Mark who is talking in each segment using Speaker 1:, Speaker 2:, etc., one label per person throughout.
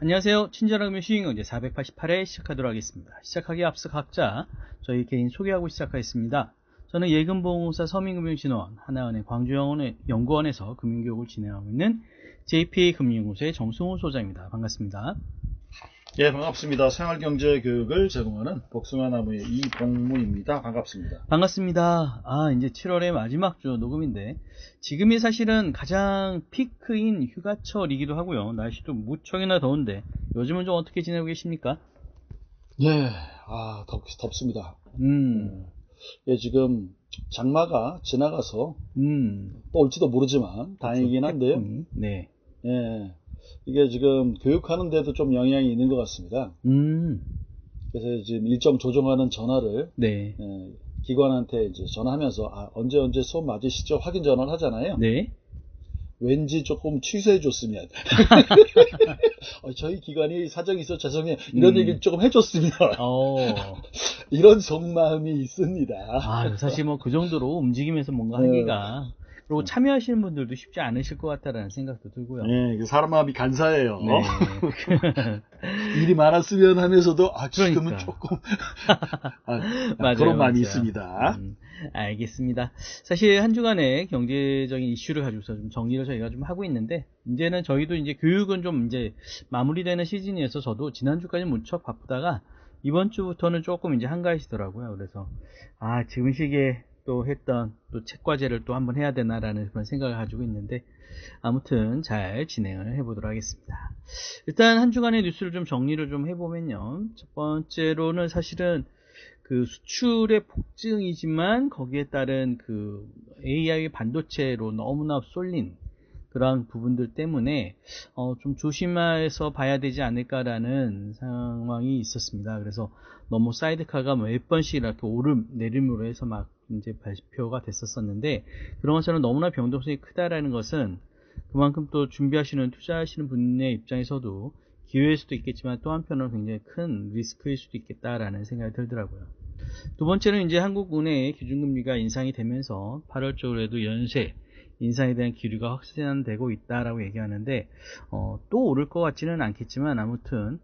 Speaker 1: 안녕하세요. 친절한 금융 시행경제 488회 시작하도록 하겠습니다. 시작하기에 앞서 각자 저희 개인 소개하고 시작하겠습니다. 저는 예금보험공사 서민금융진흥원 하나은행 광주연구원에서 금융교육을 진행하고 있는 JP금융연구소의 정승호 소장입니다. 반갑습니다.
Speaker 2: 예, 반갑습니다. 생활경제교육을 제공하는 복숭아나무의 이봉무입니다. 반갑습니다.
Speaker 1: 반갑습니다. 이제 7월의 마지막 주 녹음인데 지금이 사실은 가장 피크인 휴가철이기도 하고요. 날씨도 무척이나 더운데 요즘은 좀 어떻게 지내고 계십니까?
Speaker 2: 예, 덥습니다. 예, 지금 장마가 지나가서 또 올지도 모르지만 다행이긴 한데요.
Speaker 1: 태풍이, 네.
Speaker 2: 예, 이게 지금 교육하는데도 좀 영향이 있는 것 같습니다. 그래서 지금 일정 조정하는 전화를
Speaker 1: 네.
Speaker 2: 기관한테 이제 전화하면서 언제 수업 맞으시죠? 확인 전화를 하잖아요.
Speaker 1: 네.
Speaker 2: 왠지 조금 취소해 줬으면 저희 기관이 사정이 있어 죄송해요 이런 얘기 조금 해줬으면 이런 속마음이 있습니다.
Speaker 1: 사실 뭐 그 정도로 움직이면서 뭔가 하기가 그리고 참여하시는 분들도 쉽지 않으실 것 같다라는 생각도 들고요.
Speaker 2: 네, 사람 마음이 간사해요.
Speaker 1: 네.
Speaker 2: 일이 많았으면 하면서도 지금은
Speaker 1: 그러니까.
Speaker 2: 조금
Speaker 1: 맞아요,
Speaker 2: 그런 마음이
Speaker 1: 맞아요.
Speaker 2: 있습니다.
Speaker 1: 알겠습니다. 사실 한 주간의 경제적인 이슈를 가지고서 좀 정리를 저희가 좀 하고 있는데 이제는 저희도 이제 교육은 좀 이제 마무리되는 시즌이어서 저도 지난주까지 무척 바쁘다가 이번 주부터는 조금 이제 한가해지더라고요. 그래서 지금 시기에 또 했던 또 책과제를 또 한번 해야 되나라는 그런 생각을 가지고 있는데 아무튼 잘 진행을 해보도록 하겠습니다. 일단 한 주간의 뉴스를 좀 정리를 좀 해보면요. 첫 번째로는 사실은 그 수출의 폭증이지만 거기에 따른 그 AI 반도체로 너무나 쏠린 그런 부분들 때문에 좀 조심해서 봐야 되지 않을까라는 상황이 있었습니다. 그래서 너무 사이드카가 몇 번씩 이렇게 오름 내림으로 해서 막 이제 발표가 됐었는데 그런 것처럼 너무나 변동성이 크다라는 것은 그만큼 또 준비하시는 투자하시는 분의 입장에서도 기회일 수도 있겠지만 또 한편으로는 굉장히 큰 리스크일 수도 있겠다라는 생각이 들더라고요. 두 번째는 이제 한국은행의 기준금리가 인상이 되면서 8월 초에도 연쇄 인상에 대한 기류가 확산되고 있다라고 얘기하는데 또 오를 것 같지는 않겠지만 아무튼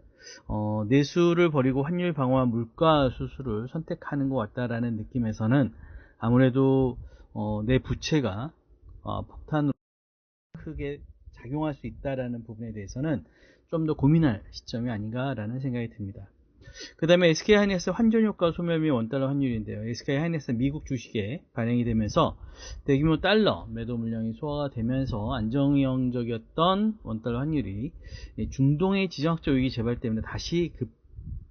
Speaker 1: 내수를 버리고 환율 방어와 물가 수수를 선택하는 것 같다라는 느낌에서는 아무래도 내 부채가 폭탄으로 크게 작용할 수 있다라는 부분에 대해서는 좀 더 고민할 시점이 아닌가라는 생각이 듭니다. 그 다음에 SK하이닉스 환전효과 소멸 및 원달러 환율인데요. SK하이닉스 미국 주식에 발행이 되면서 대규모 달러 매도 물량이 소화가 되면서 안정형적이었던 원달러 환율이 중동의 지정학적 위기 재발 때문에 다시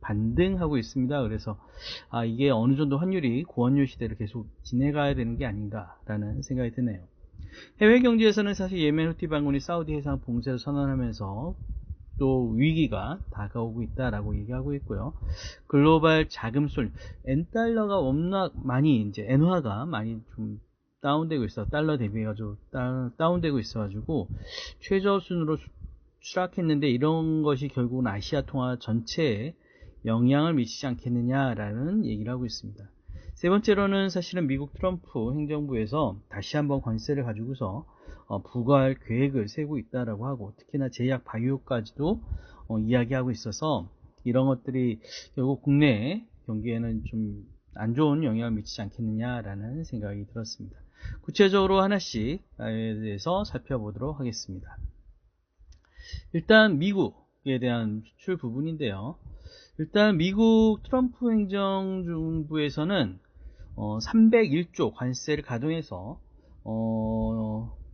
Speaker 1: 반등하고 있습니다. 그래서 이게 어느 정도 환율이 고환율 시대를 계속 지내가야 되는 게 아닌가라는 생각이 드네요. 해외 경제에서는 사실 예멘 후티 반군이 사우디 해상 봉쇄를 선언하면서 또 위기가 다가오고 있다라고 얘기하고 있고요. 글로벌 자금 쏠림, 엔달러가 워낙 많이 이제 엔화가 많이 좀 다운되고 있어, 달러 대비해가지고 다운되고 있어가지고 최저 순으로 추락했는데 이런 것이 결국은 아시아 통화 전체에 영향을 미치지 않겠느냐라는 얘기를 하고 있습니다. 세 번째로는 사실은 미국 트럼프 행정부에서 다시 한번 관세를 가지고서 부과할 계획을 세우고 있다라고 하고 특히나 제약 바이오까지도 이야기하고 있어서 이런 것들이 결국 국내 경기에는 좀 안 좋은 영향을 미치지 않겠느냐라는 생각이 들었습니다. 구체적으로 하나씩에 대해서 살펴보도록 하겠습니다. 일단 미국에 대한 수출 부분인데요. 일단 미국 트럼프 행정부에서는 301조 관세를 가동해서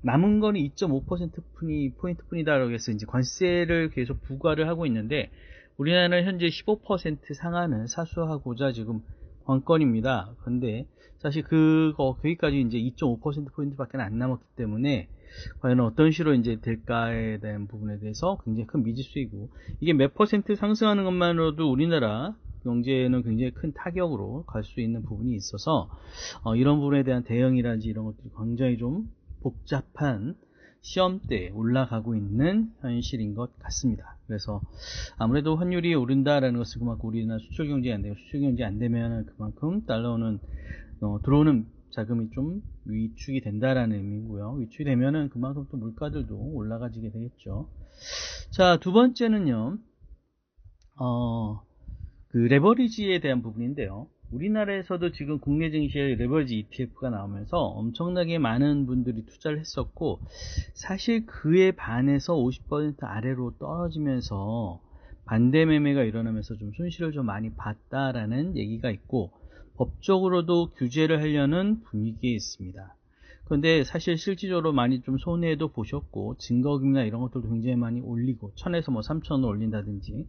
Speaker 1: 남은 거는 2.5%포인트뿐이다라고 해서 이제 관세를 계속 부과를 하고 있는데 우리나라는 현재 15% 상한을 사수하고자 지금 관건입니다. 근데 사실 거기까지 이제 2.5%포인트밖에 안 남았기 때문에 과연 어떤 식으로 이제 될까에 대한 부분에 대해서 굉장히 큰 미지수이고 이게 몇 퍼센트 상승하는 것만으로도 우리나라 경제에는 굉장히 큰 타격으로 갈 수 있는 부분이 있어서 이런 부분에 대한 대응이라든지 이런 것들이 굉장히 좀 복잡한 시험대에 올라가고 있는 현실인 것 같습니다. 그래서 아무래도 환율이 오른다라는 것은 그만큼 우리나라 수출 경제가 안 되고 수출 경제가 안 되면 그만큼 달러는 들어오는 자금이 좀 위축이 된다라는 의미고요. 위축이 되면은 그만큼 또 물가들도 올라가지게 되겠죠. 자, 두 번째는요. 그 레버리지에 대한 부분인데요. 우리나라에서도 지금 국내 증시에 레버리지 ETF가 나오면서 엄청나게 많은 분들이 투자를 했었고, 사실 그에 반해서 50% 아래로 떨어지면서 반대 매매가 일어나면서 좀 손실을 좀 많이 봤다라는 얘기가 있고, 법적으로도 규제를 하려는 분위기에 있습니다. 그런데 사실 실질적으로 많이 좀 손해도 보셨고, 증거금이나 이런 것들도 굉장히 많이 올리고 1000에서 뭐 3000을 올린다든지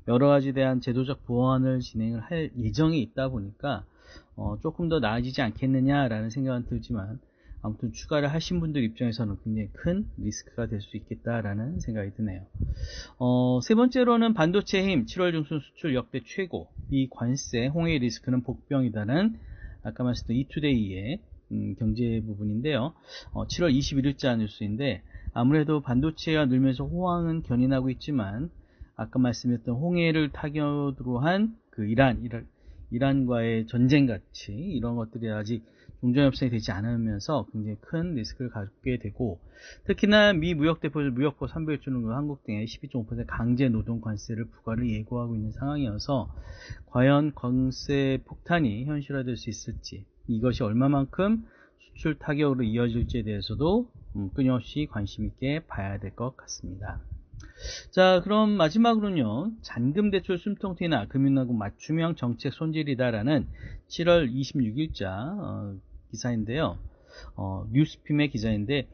Speaker 1: 여러 가지 대한 제도적 보완을 진행을 할 예정이 있다 보니까 조금 더 나아지지 않겠느냐라는 생각은 들지만, 아무튼 추가를 하신 분들 입장에서는 굉장히 큰 리스크가 될 수 있겠다라는 생각이 드네요. 세 번째로는 반도체 힘 7월 중순 수출 역대 최고, 이 관세 홍해 리스크는 복병이다는 아까 말씀드린 이투데이의 경제 부분인데요. 7월 21일자 뉴스인데, 아무래도 반도체가 늘면서 호황은 견인하고 있지만 아까 말씀했던 홍해를 타격으로 한 그 이란과의 전쟁 같이 이런 것들이 아직 종전협상이 되지 않으면서 굉장히 큰 리스크를 갖게 되고, 특히나 미 무역대표들 무역법 300주는 한국 등에 12.5% 강제 노동 관세를 부과를 예고하고 있는 상황이어서 과연 관세 폭탄이 현실화될 수 있을지, 이것이 얼마만큼 수출 타격으로 이어질지에 대해서도 끊임없이 관심 있게 봐야 될 것 같습니다. 자, 그럼 마지막으로는요, 잔금 대출 숨통트이나 금융당국 맞춤형 정책 손질이다라는 7월 26일자 기사인데요. 뉴스핌의 기사인데,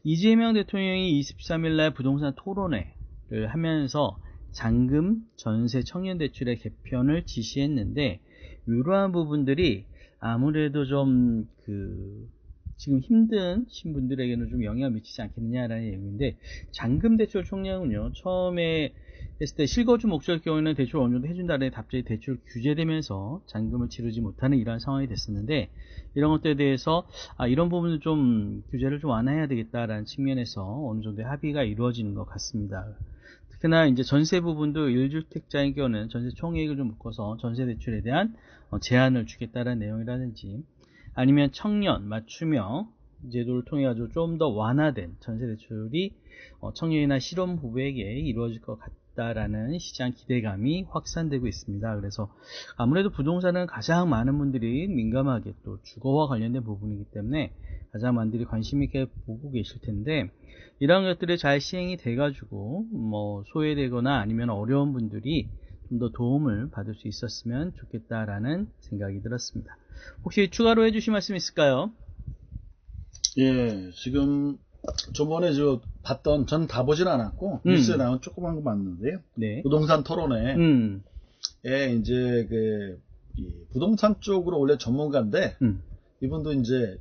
Speaker 1: 이재명 대통령이 23일날 부동산 토론회를 하면서 잔금, 전세, 청년 대출의 개편을 지시했는데, 이러한 부분들이 아무래도 좀 지금 힘든 신분들에게는 좀 영향을 미치지 않겠느냐라는 얘기인데, 잔금대출 총량은요, 처음에 했을 때 실거주 목적일 경우에는 대출 어느 정도 해준다는 갑자기 대출 규제되면서 잔금을 치르지 못하는 이러한 상황이 됐었는데, 이런 것들에 대해서 이런 부분을 좀 규제를 좀 완화해야 되겠다라는 측면에서 어느 정도의 합의가 이루어지는 것 같습니다. 특히나 이제 전세 부분도 1주택자의 경우는 전세 총액을 좀 묶어서 전세 대출에 대한 제한을 주겠다라는 내용이라든지, 아니면 청년 맞춤형 제도를 통해 가지고 좀 더 완화된 전세 대출이 청년이나 실혼부부에게 이루어질 것 같다라는 시장 기대감이 확산되고 있습니다. 그래서 아무래도 부동산은 가장 많은 분들이 민감하게 또 주거와 관련된 부분이기 때문에 가장 많은 분들이 관심 있게 보고 계실 텐데, 이런 것들이 잘 시행이 돼 가지고 뭐 소외되거나 아니면 어려운 분들이 좀 더 도움을 받을 수 있었으면 좋겠다라는 생각이 들었습니다. 혹시 추가로 해주실 말씀 있을까요?
Speaker 2: 예, 지금 저번에 봤던, 전 다 보진 않았고 뉴스에 나온 조그만 거 봤는데요.
Speaker 1: 네.
Speaker 2: 부동산 토론회에 이제 이 부동산 쪽으로 원래 전문가인데, 이분도 이제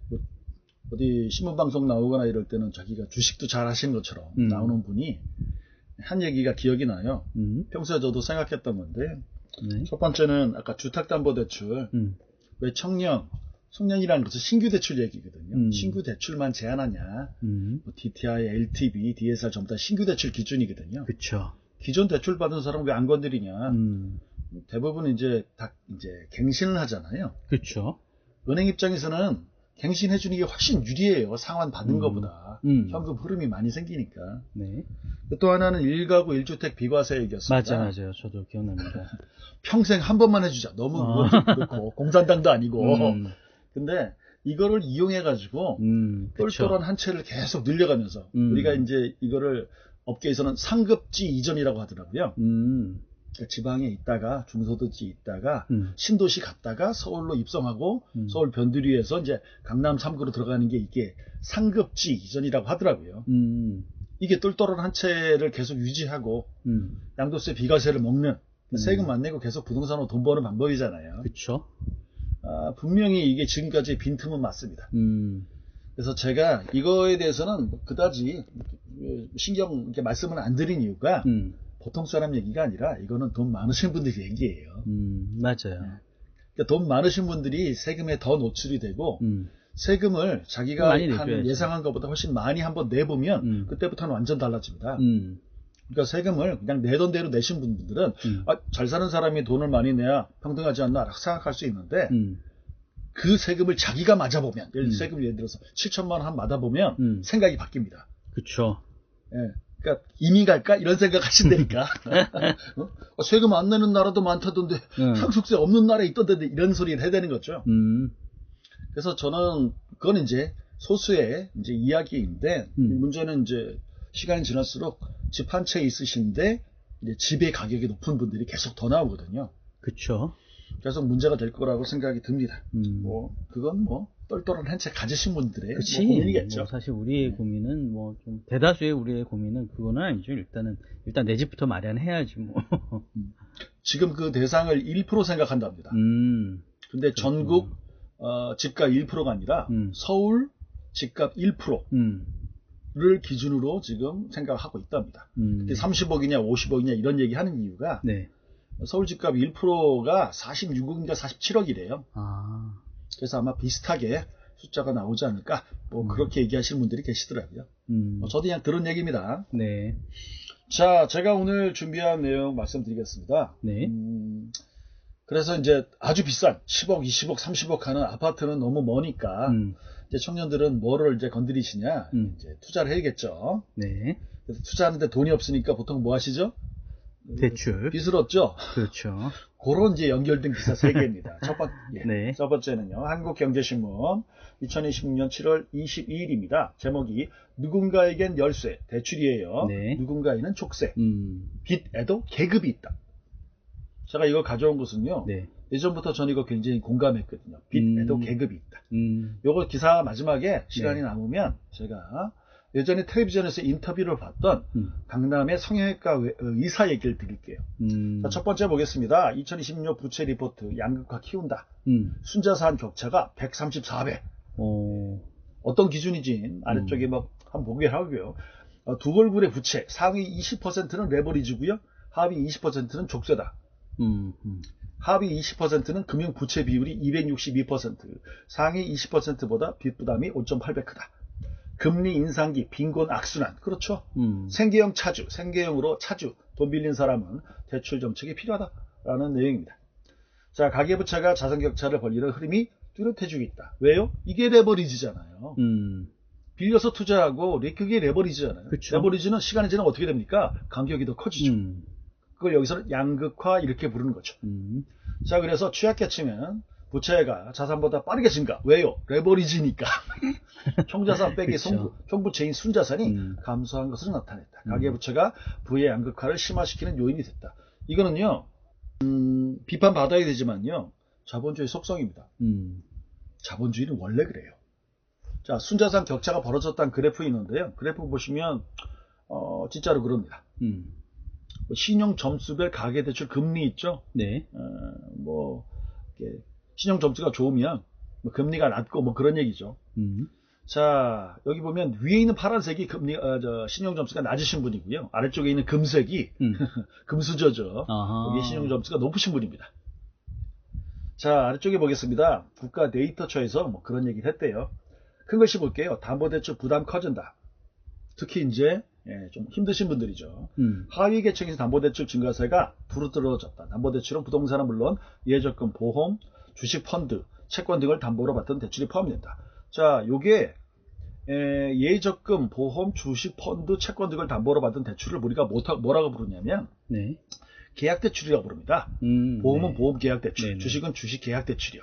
Speaker 2: 어디 신문방송 나오거나 이럴 때는 자기가 주식도 잘 하신 것처럼 나오는 분이 한 얘기가 기억이 나요. 평소에 저도 생각했던 건데,
Speaker 1: 네.
Speaker 2: 첫 번째는 아까 주택담보대출, 왜 청년이라는 것은 신규 대출 얘기거든요. 신규 대출만 제한하냐, 뭐 DTI, LTV, DSR 전부 다 신규 대출 기준이거든요.
Speaker 1: 그렇죠.
Speaker 2: 기존 대출 받은 사람 왜 안 건드리냐. 대부분 이제 다 갱신을 하잖아요.
Speaker 1: 그렇죠.
Speaker 2: 은행 입장에서는 갱신해 주는 게 훨씬 유리해요. 상환 받은 것보다. 현금 흐름이 많이 생기니까.
Speaker 1: 네.
Speaker 2: 또 하나는 1가구 1주택 비과세 얘기였습니다.
Speaker 1: 맞아요. 저도 기억납니다.
Speaker 2: 평생 한 번만 해주자. 너무 그렇고 공산당도 아니고. 근데 이거를 이용해 가지고 똘똘한 한 채를 계속 늘려가면서 우리가 이제 이거를 업계에서는 상급지 이전이라고 하더라고요. 그러니까 지방에 있다가 중소도시 있다가 신도시 갔다가 서울로 입성하고 서울 변두리에서 이제 강남 3구로 들어가는 게 이게 상급지 이전이라고 하더라고요. 이게 똘똘한 한 채를 계속 유지하고 양도세 비과세를 먹는, 세금 안 내고 계속 부동산으로 돈 버는 방법이잖아요.
Speaker 1: 그렇죠.
Speaker 2: 분명히 이게 지금까지 빈틈은 맞습니다. 그래서 제가 이거에 대해서는 그다지 신경 이렇게 말씀을 안 드린 이유가 보통 사람 얘기가 아니라 이거는 돈 많으신 분들이 얘기예요.
Speaker 1: 맞아요.
Speaker 2: 그러니까 돈 많으신 분들이 세금에 더 노출이 되고 세금을 자기가 한 예상한 것보다 훨씬 많이 한번 내보면 그때부터는 완전 달라집니다. 그러니까 세금을 그냥 내던 대로 내신 분들은 잘 사는 사람이 돈을 많이 내야 평등하지 않나 생각할 수 있는데 그 세금을 자기가 맞아보면, 세금을 예를 들어서 7천만 원 맞아보면 생각이 바뀝니다.
Speaker 1: 그쵸.
Speaker 2: 예. 그러니까 이민 갈까? 이런 생각 하신다니까. 세금 안 내는 나라도 많다던데 상속세 없는 나라에 있던데 이런 소리를 해야 되는 거죠. 그래서 저는 그건 이제 소수의 이제 이야기인데 문제는 이제 시간이 지날수록 집 한 채 있으신데 이제 집의 가격이 높은 분들이 계속 더 나오거든요.
Speaker 1: 그렇죠.
Speaker 2: 계속 문제가 될 거라고 생각이 듭니다. 뭐 그건 뭐 똘똘한 한 채 가지신 분들의 뭐 고민이겠죠.
Speaker 1: 뭐 사실 우리의 고민은 뭐 좀 대다수의 우리의 고민은 그거는 아니죠. 일단 내 집부터 마련해야지 뭐.
Speaker 2: 지금 그 대상을 1% 생각한답니다. 근데 전국 집값 1%가 아니라 서울 집값 1%를 기준으로 지금 생각하고 있답니다. 30억이냐 50억이냐 이런 얘기 하는 이유가
Speaker 1: 네.
Speaker 2: 서울 집값 1%가 46억인가 47억이래요. 그래서 아마 비슷하게 숫자가 나오지 않을까 뭐 그렇게 얘기하시는 분들이 계시더라고요. 저도 그냥 들은 얘기입니다.
Speaker 1: 네.
Speaker 2: 자, 제가 오늘 준비한 내용 말씀드리겠습니다.
Speaker 1: 네.
Speaker 2: 그래서 이제 아주 비싼 10억, 20억, 30억 하는 아파트는 너무 머니까 이제 청년들은 뭐를 이제 건드리시냐 이제 투자를 해야겠죠.
Speaker 1: 네.
Speaker 2: 그래서 투자하는데 돈이 없으니까 보통 뭐 하시죠?
Speaker 1: 대출.
Speaker 2: 빚을 얻죠.
Speaker 1: 그렇죠.
Speaker 2: 그런 이제 연결된 기사 3개입니다.
Speaker 1: 네.
Speaker 2: 첫 번째는요. 한국경제신문 2026년 7월 22일입니다. 제목이 누군가에겐 열쇠, 대출이에요.
Speaker 1: 네.
Speaker 2: 누군가에는 족쇄, 빚에도 계급이 있다. 제가 이거 가져온 것은요.
Speaker 1: 네.
Speaker 2: 예전부터 전 이거 굉장히 공감했거든요. 빚에도 계급이 있다. 요거 기사 마지막에 시간이 남으면 제가 예전에 텔레비전에서 인터뷰를 봤던 강남의 성형외과 의사 얘기를 드릴게요. 자, 첫 번째 보겠습니다. 2026 부채 리포트 양극화 키운다. 순자산 격차가 134배. 어떤 기준이지 아래쪽에 뭐 한번 보게 하고요. 두 얼굴의 부채 상위 20%는 레버리지고요. 하위 20%는 족쇄다. 하위 20%는 금융 부채 비율이 262%, 상위 20%보다 빚 부담이 5.8배 크다. 금리 인상기, 빈곤 악순환. 그렇죠. 생계형 차주, 생계형으로 차주, 돈 빌린 사람은 대출 정책이 필요하다라는 내용입니다. 자, 가계부채가 자산격차를 벌리는 흐름이 뚜렷해지고 있다. 왜요? 이게 레버리지잖아요. 빌려서 투자하고 그게 레버리지잖아요.
Speaker 1: 그쵸.
Speaker 2: 레버리지는 시간이 지나면 어떻게 됩니까? 간격이 더 커지죠. 그걸 여기서는 양극화 이렇게 부르는 거죠. 자, 그래서 취약계층은 부채가 자산보다 빠르게 증가. 왜요? 레버리지니까. 총자산 빼기 총부채인 순자산이 감소한 것으로 나타냈다. 가계부채가 부의 양극화를 심화시키는 요인이 됐다. 이거는요. 비판받아야 되지만요. 자본주의 속성입니다. 자본주의는 원래 그래요. 자, 순자산 격차가 벌어졌다는 그래프 있는데요. 그래프 보시면 진짜로 그럽니다. 신용 점수별 가계대출 금리 있죠.
Speaker 1: 네.
Speaker 2: 신용 점수가 좋으면 금리가 낮고 뭐 그런 얘기죠. 자, 여기 보면 위에 있는 파란색이 신용 점수가 낮으신 분이고요. 아래쪽에 있는 금색이 금수저죠. 여기 신용 점수가 높으신 분입니다. 자, 아래쪽에 보겠습니다. 국가 데이터처에서 뭐 그런 얘기를 했대요. 큰 글씨 볼게요. 담보대출 부담 커진다. 특히 이제 좀 힘드신 분들이죠. 하위 계층에서 담보대출 증가세가 부르뜨러졌다. 담보대출은 부동산은 물론 예적금, 보험, 주식, 펀드, 채권 등을 담보로 받던 대출이 포함된다. 자, 요게 예적금, 보험, 주식, 펀드, 채권 등을 담보로 받은 대출을 우리가 뭐라고 부르냐면
Speaker 1: 네.
Speaker 2: 계약대출이라고 부릅니다. 보험은 네. 보험계약대출, 네네. 주식은 주식계약대출이요.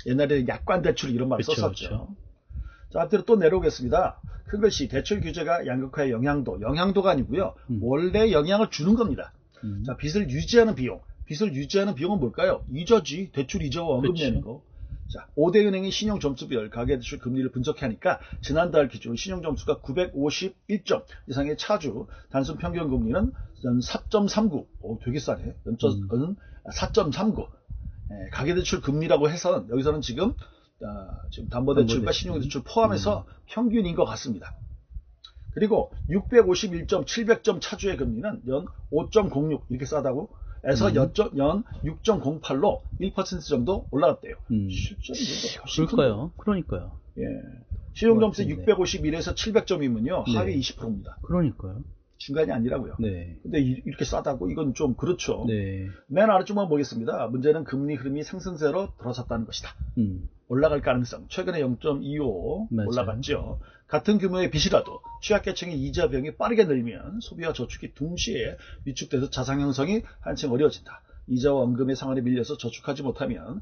Speaker 2: 옛날에는 약관대출 이런 말을 썼었죠. 그쵸. 자, 앞뒤로 또 내려오겠습니다. 큰 글씨 대출 규제가 양극화의 영향도가 아니고요. 원래 영향을 주는 겁니다. 자, 빚을 유지하는 비용. 빚을 유지하는 비용은 뭘까요? 이자지. 대출 이자와 원금 내는 거. 자, 5대 은행이 신용점수별 가계대출 금리를 분석하니까 지난달 기준 신용점수가 951점 이상의 차주 단순 평균 금리는 연 4.39. 되게 싸네. 4.39. 가계대출 금리라고 해서 여기서는 지금 담보대출과 신용대출 포함해서 평균인 것 같습니다. 그리고 651점, 700점 차주의 금리는 연 5.06 이렇게 싸다고 해서 연 6.08로 1% 정도 올라갔대요.
Speaker 1: 실제로 그럴까요? 그러니까요.
Speaker 2: 예. 신용점수 651에서 700점이면요 하위 20%입니다.
Speaker 1: 그러니까요.
Speaker 2: 중간이 아니라고요.
Speaker 1: 네.
Speaker 2: 근데 이렇게 싸다고 이건 좀 그렇죠.
Speaker 1: 네.
Speaker 2: 맨 아래쪽만 보겠습니다. 문제는 금리 흐름이 상승세로 돌아섰다는 것이다. 올라갈 가능성. 최근에 0.25 올라갔죠. 같은 규모의 빚이라도 취약계층의 이자 비용이 빠르게 늘면 소비와 저축이 동시에 위축돼서 자산 형성이 한층 어려워진다. 이자와 원금의 상환에 밀려서 저축하지 못하면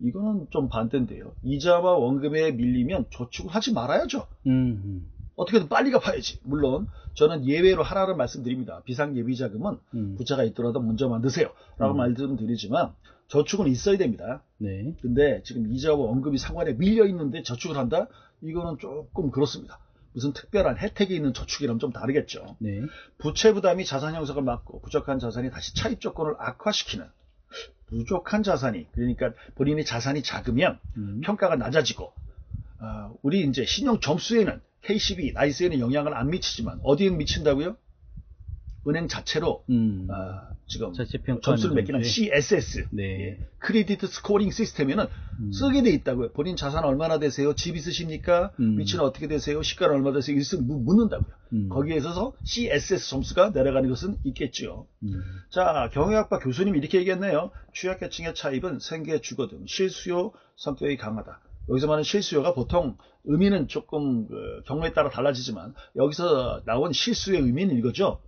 Speaker 2: 이거는 좀 반대인데요. 이자와 원금에 밀리면 저축을 하지 말아야죠. 어떻게든 빨리 갚아야지. 물론 저는 예외로 하나를 말씀드립니다. 비상예비자금은 부채가 있더라도 먼저 만드세요 라고 말씀드리지만 저축은 있어야 됩니다.
Speaker 1: 네.
Speaker 2: 근데 지금 이자와 원금이 상환에 밀려 있는데 저축을 한다? 이거는 조금 그렇습니다. 무슨 특별한 혜택이 있는 저축이랑 좀 다르겠죠.
Speaker 1: 네.
Speaker 2: 부채 부담이 자산 형성을 막고 부족한 자산이 다시 차입 조건을 악화시키는, 부족한 자산이, 그러니까 본인의 자산이 작으면 평가가 낮아지고, 우리 이제 신용 점수에는 KCB, 나이스에는 영향을 안 미치지만 어디에 미친다고요? 은행 자체로 지금 점수를 매기는 CSS,
Speaker 1: 네.
Speaker 2: 크레디트 스코어링 시스템에는 쓰게 돼 있다고요. 본인 자산 얼마나 되세요? 집 있으십니까? 위치는 어떻게 되세요? 시가는 얼마 되세요? 일승 묻는다고요. 거기에 있어서 CSS 점수가 내려가는 것은 있겠죠. 자, 경영학과 교수님이 이렇게 얘기했네요. 취약계층의 차입은 생계 주거 등 실수요 성격이 강하다. 여기서 말하는 실수요가 보통 의미는 조금 경우에 따라 달라지지만 여기서 나온 실수의 의미는 이거죠.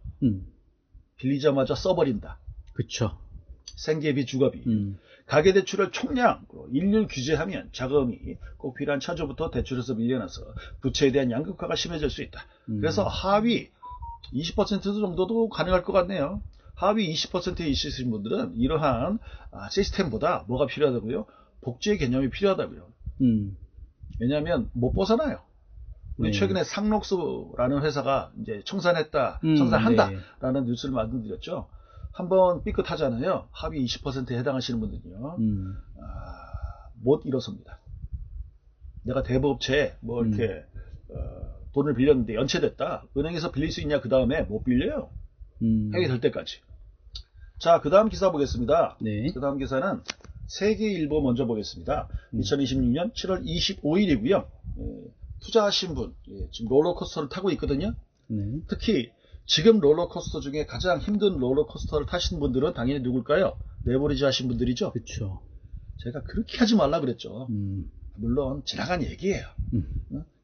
Speaker 2: 빌리자마자 써버린다.
Speaker 1: 그쵸.
Speaker 2: 생계비, 주거비. 가계대출을 총량으로 일률 규제하면 자금이 꼭 필요한 차조부터 대출에서 밀려나서 부채에 대한 양극화가 심해질 수 있다. 그래서 하위 20% 정도도 가능할 것 같네요. 하위 20%에 있으신 분들은 이러한 시스템보다 뭐가 필요하다고요? 복지의 개념이 필요하다고요. 왜냐하면 못 벗어나요. 우리 최근에 상록수라는 회사가 이제 청산한다라는 뉴스를 말씀드렸죠. 한번 삐끗하잖아요. 하위 20%에 해당하시는 분들은요. 못 일어섭니다. 내가 대부업체에 뭐 이렇게 돈을 빌렸는데 연체됐다. 은행에서 빌릴 수 있냐? 그 다음에 못 빌려요. 해결될 때까지. 자, 그 다음 기사 보겠습니다.
Speaker 1: 네.
Speaker 2: 그 다음 기사는 세계일보 먼저 보겠습니다. 2026년 7월 25일이고요. 투자하신 분, 지금 롤러코스터를 타고 있거든요. 특히 지금 롤러코스터 중에 가장 힘든 롤러코스터를 타신 분들은 당연히 누굴까요? 레버리지 하신 분들이죠.
Speaker 1: 그렇죠. 제가
Speaker 2: 그렇게 하지 말라 그랬죠. 물론 지나간 얘기예요.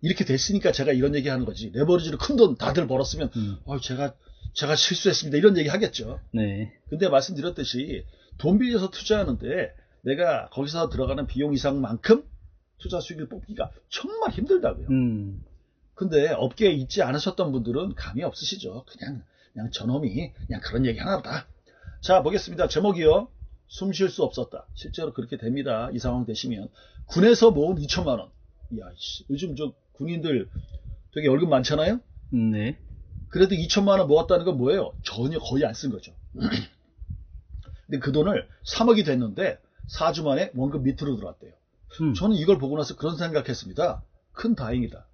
Speaker 2: 이렇게 됐으니까 제가 이런 얘기 하는 거지. 레버리지로 큰 돈 다들 벌었으면 제가 실수했습니다. 이런 얘기 하겠죠.
Speaker 1: 네.
Speaker 2: 근데 말씀드렸듯이 돈 빌려서 투자하는데 내가 거기서 들어가는 비용 이상만큼 투자 수익을 뽑기가 정말 힘들다고요. 근데 업계에 있지 않으셨던 분들은 감이 없으시죠. 그냥 저놈이 그냥 그런 얘기 하나다. 자, 보겠습니다. 제목이요. 숨 쉴 수 없었다. 실제로 그렇게 됩니다. 이 상황 되시면. 군에서 모은 2천만 원. 이야, 요즘 저 군인들 되게 월급 많잖아요.
Speaker 1: 네.
Speaker 2: 그래도 2천만 원 모았다는 건 뭐예요? 전혀 거의 안 쓴 거죠. 근데 그 돈을 3억이 됐는데 4주 만에 원금 밑으로 들어왔대요. 저는 이걸 보고 나서 그런 생각했습니다. 큰 다행이다.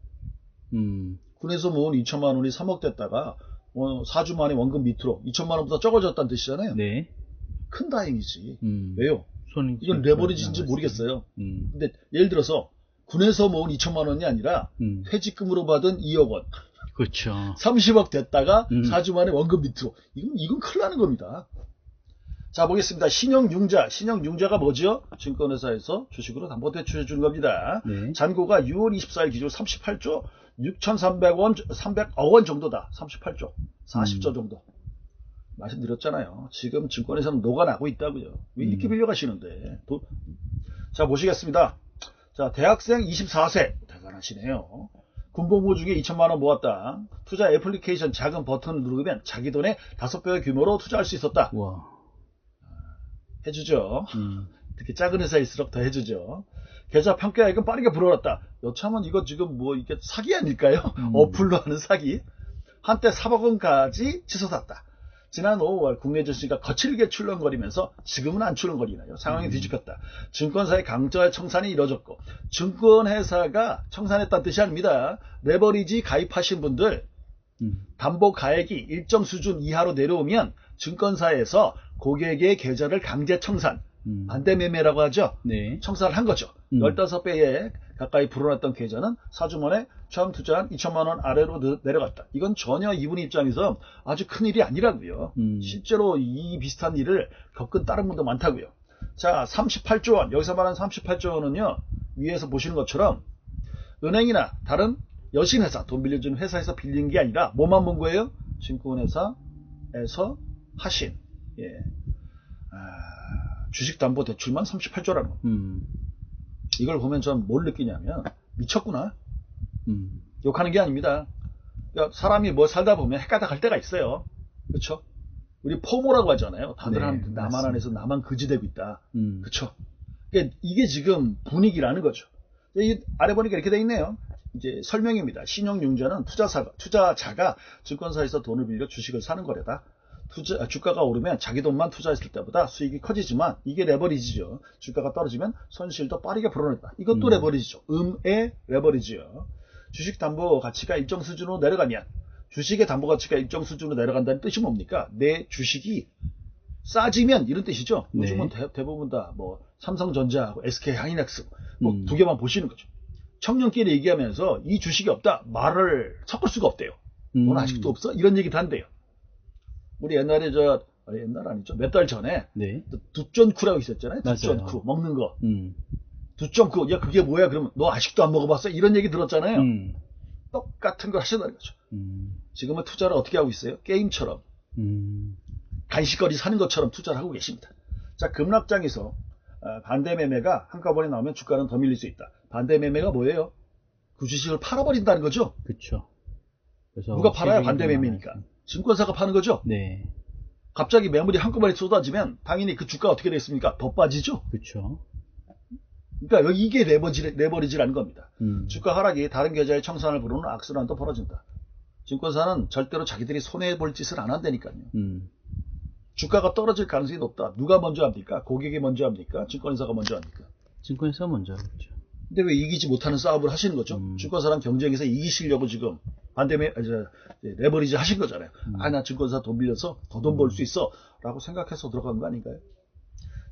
Speaker 2: 군에서 모은 2천만 원이 3억 됐다가 4주 만에 원금 밑으로 2천만 원보다 적어졌다는 뜻이잖아요.
Speaker 1: 네.
Speaker 2: 큰 다행이지. 왜요? 이건
Speaker 1: 그렇죠.
Speaker 2: 레버리지인지 모르겠어요. 근데 예를 들어서 군에서 모은 2천만 원이 아니라 퇴직금으로 받은 2억 원.
Speaker 1: 그렇죠.
Speaker 2: 30억 됐다가 4주 만에 원금 밑으로. 이건 큰일 나는 겁니다. 자, 보겠습니다. 신용융자. 신용융자가 뭐죠? 증권회사에서 주식으로 담보대출 해주는 겁니다.
Speaker 1: 네.
Speaker 2: 잔고가 6월 24일 기준 38조 6,300억 원 정도다. 38조. 40조 정도. 말씀드렸잖아요. 지금 증권회사는 녹아나고 있다고요. 왜 이렇게 빌려가시는데. 자, 보시겠습니다. 자, 대학생 24세. 대단하시네요. 군복무 중에 2천만 원 모았다. 투자 애플리케이션 작은 버튼을 누르면 자기 돈의 5배의 규모로 투자할 수 있었다.
Speaker 1: 와.
Speaker 2: 해주죠. 특히 작은 회사일수록 더 해주죠. 계좌 평가액은 빠르게 불어났다. 여차하면 이거 지금 뭐 이게 사기 아닐까요? 어플로 하는 사기. 한때 3억 원까지 치솟았다. 지난 5월 국내 증시가 거칠게 출렁거리면서 지금은 안 출렁거리나요? 상황이 뒤집혔다. 증권사의 강제 청산이 이뤄졌고 증권회사가 청산했다는 뜻이 아닙니다. 레버리지 가입하신 분들 담보 가액이 일정 수준 이하로 내려오면 증권사에서 고객의 계좌를 강제 청산, 반대 매매라고 하죠.
Speaker 1: 네.
Speaker 2: 청산을 한 거죠. 15배에 가까이 불어났던 계좌는 4주 만에 처음 투자한 2천만 원 아래로 내려갔다. 이건 전혀 이분 입장에서 아주 큰 일이 아니라고요. 실제로 이 비슷한 일을 겪은 다른 분도 많다고요. 자, 38조 원. 여기서 말하는 38조 원은요. 위에서 보시는 것처럼 은행이나 다른 여신회사, 돈 빌려주는 회사에서 빌린 게 아니라 뭐만 본 거예요? 증권회사에서 하신 주식담보대출만 38조라는 거. 이걸 보면 전 뭘 느끼냐면 미쳤구나. 욕하는 게 아닙니다. 그러니까 사람이 뭐 살다 보면 헷갈려 갈 때가 있어요. 그렇죠? 우리 포모라고 하잖아요. 다들 한 나만 안에서 나만 그지되고 있다. 그렇죠? 그러니까 이게 지금 분위기라는 거죠. 이 아래 보니까 이렇게 돼 있네요. 이제 설명입니다. 신용융자는 투자자가 증권사에서 돈을 빌려 주식을 사는 거래다. 주가가 오르면 자기 돈만 투자했을 때보다 수익이 커지지만 이게 레버리지죠. 주가가 떨어지면 손실도 빠르게 불어났다. 이것도 레버리지죠. 음의 레버리지요. 주식 담보 가치가 일정 수준으로 내려가면 주식의 담보 가치가 일정 수준으로 내려간다는 뜻이 뭡니까? 내 주식이 싸지면 이런 뜻이죠. 요즘은 대부분 다 뭐 삼성전자하고 SK하이닉스 뭐 두 개만 보시는 거죠. 청년끼리 얘기하면서 이 주식이 없다 말을 섞을 수가 없대요. 넌 아직도 없어? 이런 얘기도 한대요. 우리 옛날에 옛날 아니죠. 몇 달 전에 두쫀쿠라고 있었잖아요. 두쫀쿠 먹는 거. 두쫀쿠 야 그게 뭐야? 그러면 너 아직도 안 먹어봤어? 이런 얘기 들었잖아요. 똑같은 걸 하신다는 거죠. 지금은 투자를 어떻게 하고 있어요? 게임처럼 간식거리 사는 것처럼 투자를 하고 계십니다. 자, 급락장에서 반대 매매가 한꺼번에 나오면 주가는 더 밀릴 수 있다. 반대 매매가 뭐예요? 그 주식을 팔아버린다는 거죠.
Speaker 1: 그렇죠.
Speaker 2: 누가 팔아야 반대 매매니까. 증권사가 파는 거죠.
Speaker 1: 네.
Speaker 2: 갑자기 매물이 한꺼번에 쏟아지면 당연히 그 주가 어떻게 되겠습니까? 더 빠지죠.
Speaker 1: 그렇죠.
Speaker 2: 그러니까 이게 레버리지라는 겁니다. 주가 하락이 다른 계좌의 청산을 부르는 악순환도 벌어진다. 증권사는 절대로 자기들이 손해볼 짓을 안 한다니까요. 주가가 떨어질 가능성이 높다. 누가 먼저 합니까? 고객이 먼저 합니까? 증권회사가 먼저 합니까?
Speaker 1: 증권회사가 먼저 하겠죠.
Speaker 2: 근데 왜 이기지 못하는 싸움을 하시는 거죠? 증권사랑 경쟁에서 이기시려고 지금 레버리지 하신 거잖아요. 나 증권사 돈 빌려서 더 돈 벌 수 있어 라고 생각해서 들어간 거 아닌가요?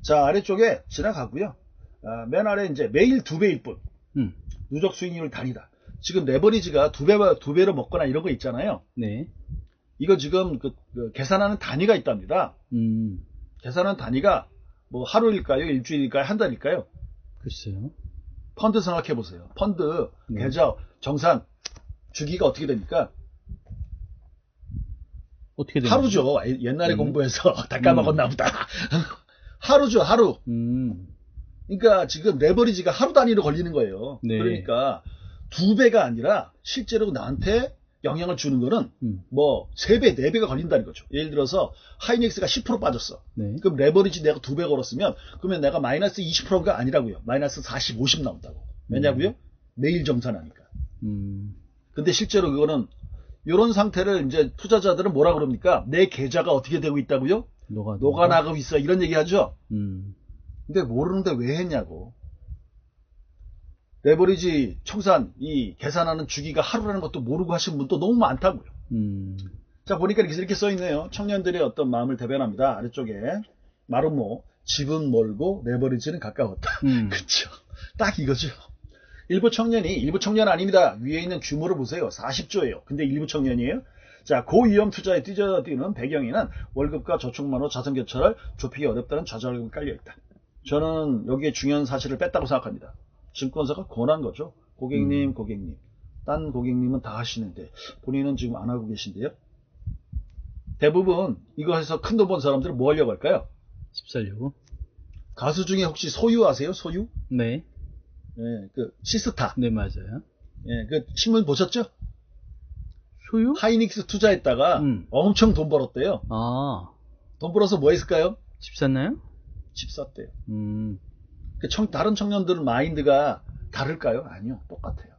Speaker 2: 자, 아래쪽에 지나가고요. 맨 아래 이제 매일 2배일 뿐. 누적 수익률 단위다. 지금 레버리지가 두 배로 먹거나 이런 거 있잖아요.
Speaker 1: 네.
Speaker 2: 이거 지금 계산하는 단위가 있답니다. 계산하는 단위가 뭐 하루일까요? 일주일일까요? 한 달일까요?
Speaker 1: 글쎄요.
Speaker 2: 펀드 생각해 보세요. 펀드 계좌 정산 주기가 어떻게 됩니까?
Speaker 1: 어떻게 됩니까?
Speaker 2: 하루죠. 옛날에 공부해서 다 까먹었나 보다. 하루죠, 하루. 그러니까 지금 레버리지가 하루 단위로 걸리는 거예요.
Speaker 1: 네.
Speaker 2: 그러니까 2배가 아니라 실제로 나한테 영향을 주는 거는 뭐 3배, 4배가 걸린다는 거죠. 예를 들어서 하이닉스가 10% 빠졌어.
Speaker 1: 네.
Speaker 2: 그럼 레버리지 내가 2배 걸었으면 그러면 내가 마이너스 20%가 아니라고요. 마이너스 40, 50 나온다고. 왜냐고요? 매일 정산하니까. 근데 실제로 그거는 이런 상태를 이제 투자자들은 뭐라 그럽니까? 내 계좌가 어떻게 되고 있다고요? 녹아나가고 있어. 이런 얘기 하죠. 근데 모르는데 왜 했냐고. 레버리지 청산, 이 계산하는 주기가 하루라는 것도 모르고 하신 분도 너무 많다고요. 자, 보니까 이렇게 써 있네요. 청년들의 어떤 마음을 대변합니다. 아래쪽에. 마름모, 집은 멀고 레버리지는 가까웠다. 그쵸. 딱 이거죠. 일부 청년 아닙니다. 위에 있는 규모를 보세요. 40조예요. 근데 일부 청년이에요. 자, 고위험 투자에 뛰어드는 배경에는 월급과 저축만으로 자산 교체를 좁히기 어렵다는 좌절감이 깔려있다. 저는 여기에 중요한 사실을 뺐다고 생각합니다. 증권사가 권한 거죠. 고객님. 딴 고객님은 다 하시는데 본인은 지금 안 하고 계신데요. 대부분 이거 해서 큰 돈 번 사람들은 뭐 하려고 할까요?
Speaker 1: 집 살려고.
Speaker 2: 가수 중에 혹시 소유 아세요? 소유?
Speaker 1: 네.
Speaker 2: 예, 그 시스타.
Speaker 1: 네, 맞아요.
Speaker 2: 예, 그 신문 보셨죠?
Speaker 1: 소유?
Speaker 2: 하이닉스 투자했다가 엄청 돈 벌었대요.
Speaker 1: 아.
Speaker 2: 돈 벌어서 뭐 했을까요?
Speaker 1: 집 샀나요?
Speaker 2: 집 샀대요. 다른 청년들은 마인드가 다를까요? 아니요. 똑같아요.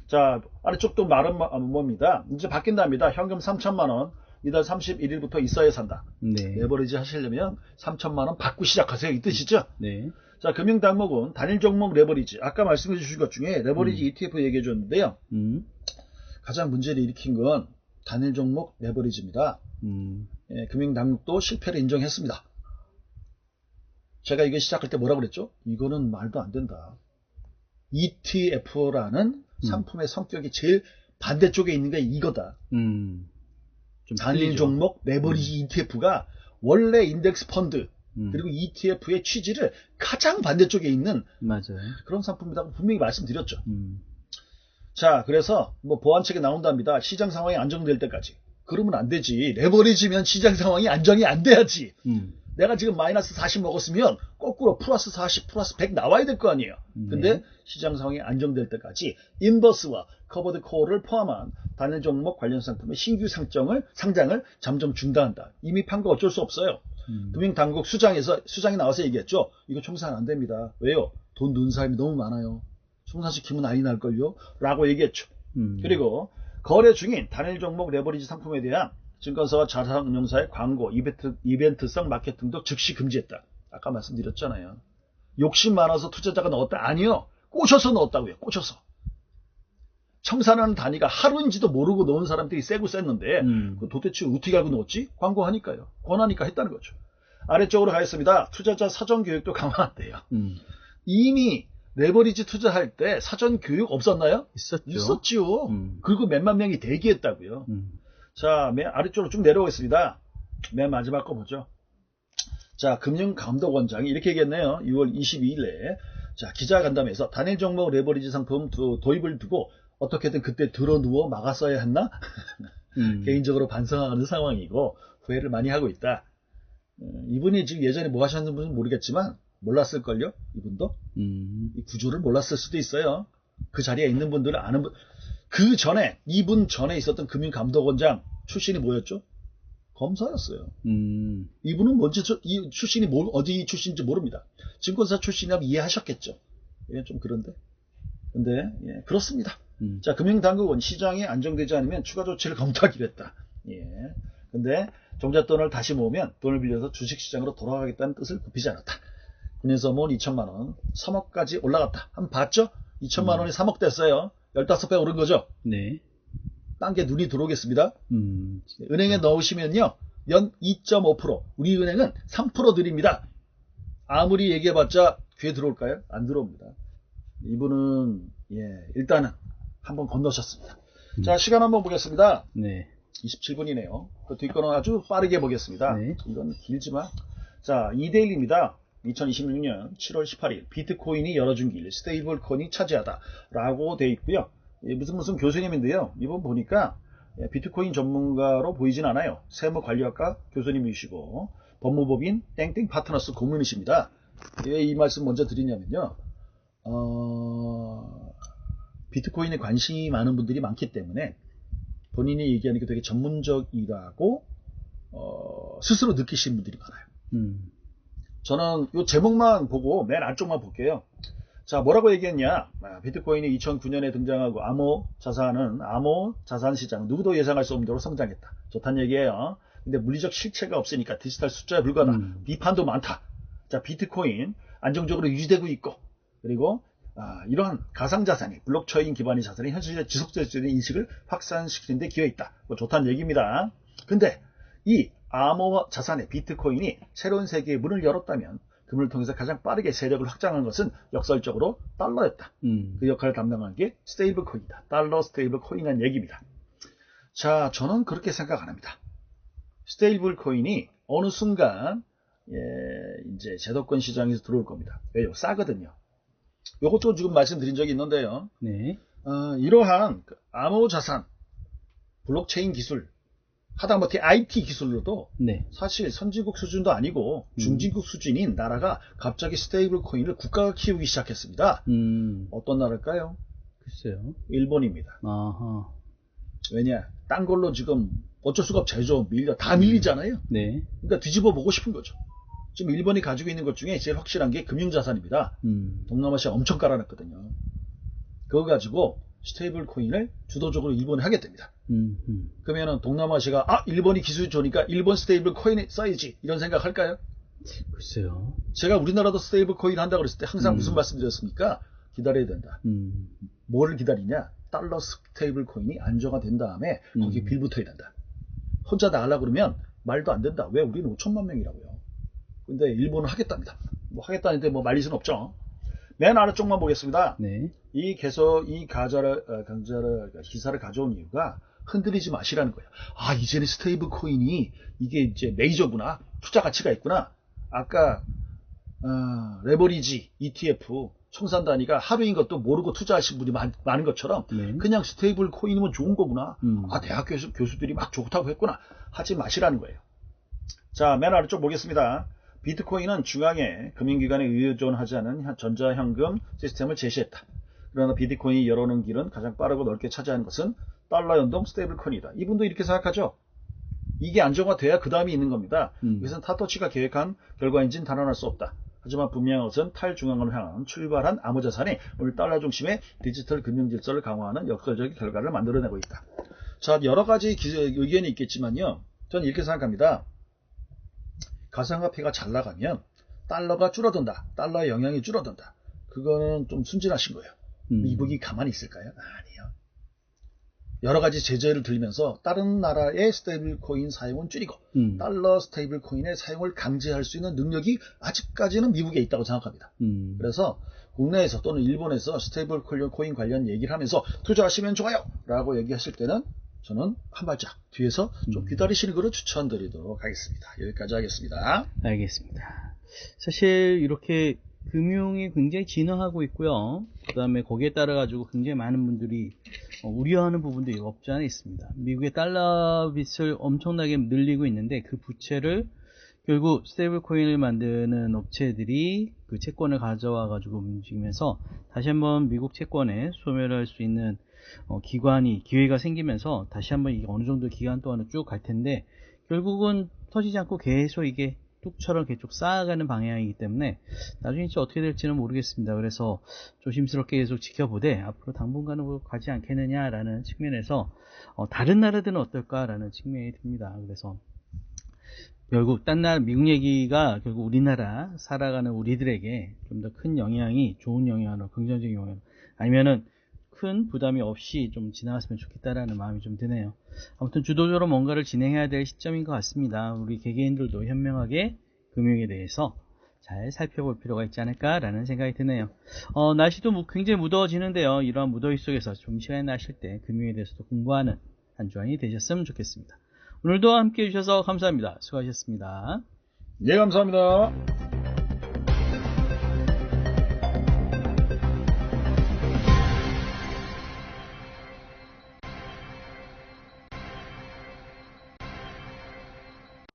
Speaker 2: 자, 아래쪽도 말은 뭡니다. 이제 바뀐답니다. 현금 3천만 원. 이달 31일부터 있어야 산다.
Speaker 1: 네.
Speaker 2: 레버리지 하시려면 3천만 원 받고 시작하세요. 이 뜻이죠?
Speaker 1: 네.
Speaker 2: 자, 금융 단목은 단일 종목 레버리지. 아까 말씀해 주신 것 중에 레버리지 ETF 얘기해 줬는데요. 가장 문제를 일으킨 건 단일 종목 레버리지입니다. 예, 금융 당국도 실패를 인정했습니다. 제가 이거 시작할 때 뭐라고 그랬죠? 이거는 말도 안 된다. ETF라는 상품의 성격이 제일 반대쪽에 있는 게 이거다.
Speaker 1: 좀
Speaker 2: 단일
Speaker 1: 틀리죠.
Speaker 2: 종목 레버리지 ETF가 원래 인덱스 펀드 그리고 ETF의 취지를 가장 반대쪽에 있는
Speaker 1: 맞아요.
Speaker 2: 그런 상품이라고 분명히 말씀드렸죠. 자, 그래서 뭐 보완책이 나온답니다. 시장 상황이 안정될 때까지. 그러면 안 되지. 레버리지면 시장 상황이 안정이 안 돼야지. 내가 지금 마이너스 40 먹었으면 거꾸로 플러스 40, 플러스 100 나와야 될 거 아니에요. 근데 시장 상황이 안정될 때까지 인버스와 커버드 콜을 포함한 단일 종목 관련 상품의 신규 상장을 잠정 중단한다. 이미 판 거 어쩔 수 없어요. 금융당국 수장이 나와서 얘기했죠. 이거 청산 안 됩니다. 왜요? 돈 넣은 사람이 너무 많아요. 청산시키면 난리 날걸요? 라고 얘기했죠. 그리고 거래 중인 단일 종목 레버리지 상품에 대한 증권사와 자산운용사의 광고, 이벤트성 마케팅도 즉시 금지했다. 아까 말씀드렸잖아요. 욕심 많아서 투자자가 넣었다? 아니요. 꼬셔서 넣었다고요. 꼬셔서. 청산하는 단위가 하루인지도 모르고 넣은 사람들이 세고 셌는데 도대체 어떻게 알고 넣었지? 광고하니까요. 권하니까 했다는 거죠. 아래쪽으로 가겠습니다. 투자자 사전 교육도 강화한대요. 이미 레버리지 투자할 때 사전 교육 없었나요? 있었죠. 그리고 몇만 명이 대기했다고요. 자, 맨 아래쪽으로 쭉 내려오겠습니다. 맨 마지막 거 보죠. 자, 금융감독원장이 이렇게 얘기했네요. 6월 22일에. 자, 기자간담회에서 단일 종목 레버리지 상품 도입을 두고 어떻게든 그때 들어누워 막았어야 했나? 개인적으로 반성하는 상황이고 후회를 많이 하고 있다. 이분이 지금 예전에 뭐 하셨는지는 모르겠지만 몰랐을걸요? 이분도? 이 구조를 몰랐을 수도 있어요. 그 자리에 있는 분들은 아는 분. 그 전에, 이분 전에 있었던 금융감독원장 출신이 뭐였죠? 검사였어요. 이분은 뭔지, 이 출신이 어디 출신인지 모릅니다. 증권사 출신이라면 이해하셨겠죠. 예, 좀 그런데. 근데, 예, 그렇습니다. 자, 금융당국은 시장이 안정되지 않으면 추가 조치를 검토하기로 했다. 예. 근데, 종잣돈을 다시 모으면 돈을 빌려서 주식시장으로 돌아가겠다는 뜻을 굽히지 않았다. 그래서 모은 2천만원, 3억까지 올라갔다. 한번 봤죠? 2천만원이 3억 됐어요. 15배 오른 거죠?
Speaker 1: 네.
Speaker 2: 딴 게 눈이 들어오겠습니다. 은행에 넣으시면요. 연 2.5%. 우리 은행은 3% 드립니다. 아무리 얘기해봤자 귀에 들어올까요? 안 들어옵니다. 이분은, 예, 일단은 한번 건너셨습니다. 자, 시간 한번 보겠습니다.
Speaker 1: 네.
Speaker 2: 27분이네요. 그 뒷거는 아주 빠르게 보겠습니다. 네. 이건 길지만. 자, 이데일리입니다. 2026년 7월 18일 비트코인이 열어준 길 스테이블 코인이 차지하다 라고 되어 있고요. 무슨 교수님인데요. 이번 보니까 비트코인 전문가로 보이진 않아요. 세무관리학과 교수님이시고 법무법인 땡땡 파트너스 고문이십니다. 왜 이 말씀 먼저 드리냐면요. 비트코인에 관심이 많은 분들이 많기 때문에 본인이 얘기하는 게 되게 전문적이라고 스스로 느끼시는 분들이 많아요. 저는 이 제목만 보고 맨 안쪽만 볼게요. 자, 뭐라고 얘기했냐? 비트코인이 2009년에 등장하고 암호 자산 시장 누구도 예상할 수 없는 대로 성장했다. 좋다는 얘기예요. 근데 물리적 실체가 없으니까 디지털 숫자에 불과하다. 비판도 많다. 자, 비트코인 안정적으로 유지되고 있고 그리고 이러한 가상자산이 블록체인 기반의 자산이 현실의 지속될 수 있는 인식을 확산시키는 데 기여했다. 뭐 좋다는 얘기입니다. 근데 이 암호 자산의 비트코인이 새로운 세계의 문을 열었다면 금을 통해서 가장 빠르게 세력을 확장한 것은 역설적으로 달러였다. 그 역할을 담당한 게 스테이블 코인이다. 달러 스테이블 코인이라는 얘기입니다. 자, 저는 그렇게 생각 안 합니다. 스테이블 코인이 어느 순간 이제 제도권 시장에서 들어올 겁니다. 왜요? 싸거든요. 이것도 지금 말씀드린 적이 있는데요.
Speaker 1: 네.
Speaker 2: 이러한 암호 자산, 블록체인 기술 하다못해 IT 기술로도
Speaker 1: 네.
Speaker 2: 사실 선진국 수준도 아니고 중진국 수준인 나라가 갑자기 스테이블 코인을 국가가 키우기 시작했습니다. 어떤 나라일까요?
Speaker 1: 글쎄요.
Speaker 2: 일본입니다.
Speaker 1: 아하.
Speaker 2: 왜냐? 딴 걸로 지금 어쩔 수가 없죠. 다 밀리잖아요.
Speaker 1: 네.
Speaker 2: 그러니까 뒤집어 보고 싶은 거죠. 지금 일본이 가지고 있는 것 중에 제일 확실한 게 금융자산입니다. 동남아시아 엄청 깔아놨거든요. 그거 가지고 스테이블 코인을 주도적으로 일본이 하게 됩니다. 그러면은 동남아시아가 일본이 기술이 좋으니까 일본 스테이블 코인에 써야지 이런 생각 할까요?
Speaker 1: 글쎄요.
Speaker 2: 제가 우리나라도 스테이블 코인 한다고 그랬을 때 항상 무슨 말씀 드렸습니까? 기다려야 된다. 뭐를 기다리냐? 달러 스테이블 코인이 안정화된 다음에 거기에 빌붙어야 된다. 혼자 다 하려고 그러면 말도 안 된다. 왜? 우리는 5천만 명이라고요. 근데 일본은 하겠답니다. 뭐 하겠다는데 뭐 말릴 수는 없죠. 맨 아래쪽만 보겠습니다.
Speaker 1: 네.
Speaker 2: 계속 이 기사를 가져온 이유가 흔들리지 마시라는 거예요. 이제는 스테이블 코인이 이게 이제 메이저구나. 투자 가치가 있구나. 아까 레버리지 ETF 청산 단위가 하루인 것도 모르고 투자하신 분이 많은 것처럼 그냥 스테이블 코인이면 좋은 거구나. 대학 교수들이 막 좋다고 했구나. 하지 마시라는 거예요. 자, 맨 아래쪽 보겠습니다. 비트코인은 중앙에 금융기관에 의존하지 않은 전자현금 시스템을 제시했다. 그러나 비트코인이 열어놓은 길은 가장 빠르고 넓게 차지하는 것은 달러 연동 스테이블 코인이다. 이분도 이렇게 생각하죠. 이게 안정화돼야 그 다음이 있는 겁니다. 이것은 사토시가 계획한 결과인지는 단언할 수 없다. 하지만 분명한 것은 탈중앙으로 향한 출발한 암호자산이 오늘 달러 중심의 디지털 금융 질서를 강화하는 역사적인 결과를 만들어내고 있다. 자, 여러 가지 의견이 있겠지만요. 저는 이렇게 생각합니다. 가상화폐가 잘 나가면 달러가 줄어든다. 달러의 영향이 줄어든다. 그거는 좀 순진하신 거예요. 미국이 가만히 있을까요? 아니요. 여러 가지 제재를 들면서 다른 나라의 스테이블 코인 사용은 줄이고 달러 스테이블 코인의 사용을 강제할 수 있는 능력이 아직까지는 미국에 있다고 생각합니다. 그래서 국내에서 또는 일본에서 스테이블 코인 관련 얘기를 하면서 투자하시면 좋아요 라고 얘기하실 때는 저는 한 발짝 뒤에서 좀 기다리시는 거를 추천드리도록 하겠습니다. 여기까지 하겠습니다.
Speaker 1: 알겠습니다. 사실 이렇게 금융이 굉장히 진화하고 있고요. 그 다음에 거기에 따라 가지고 굉장히 많은 분들이 우려하는 부분도 없지 않아 있습니다. 미국의 달러 빚을 엄청나게 늘리고 있는데 그 부채를 결국 스테이블 코인을 만드는 업체들이 그 채권을 가져와 가지고 움직이면서 다시 한번 미국 채권에 소멸할 수 있는 기회가 생기면서 다시 한번 이게 어느 정도 기간 동안은 쭉 갈 텐데 결국은 터지지 않고 계속 이게 뚝처럼 계속 쌓아가는 방향이기 때문에 나중에 진짜 어떻게 될지는 모르겠습니다. 그래서 조심스럽게 계속 지켜보되 앞으로 당분간은 가지 않겠느냐라는 측면에서 다른 나라들은 어떨까라는 측면이 듭니다. 그래서 결국 딴 나라 미국 얘기가 결국 우리나라 살아가는 우리들에게 좀 더 큰 영향이 좋은 영향으로 긍정적인 영향으로 아니면은 큰 부담이 없이 좀 지나갔으면 좋겠다라는 마음이 좀 드네요. 아무튼 주도적으로 뭔가를 진행해야 될 시점인 것 같습니다. 우리 개개인들도 현명하게 금융에 대해서 잘 살펴볼 필요가 있지 않을까라는 생각이 드네요. 날씨도 굉장히 무더워지는데요. 이러한 무더위 속에서 좀 시간이 나실 때 금융에 대해서도 공부하는 한 주간이 되셨으면 좋겠습니다. 오늘도 함께 해주셔서 감사합니다. 수고하셨습니다.
Speaker 2: 네, 감사합니다.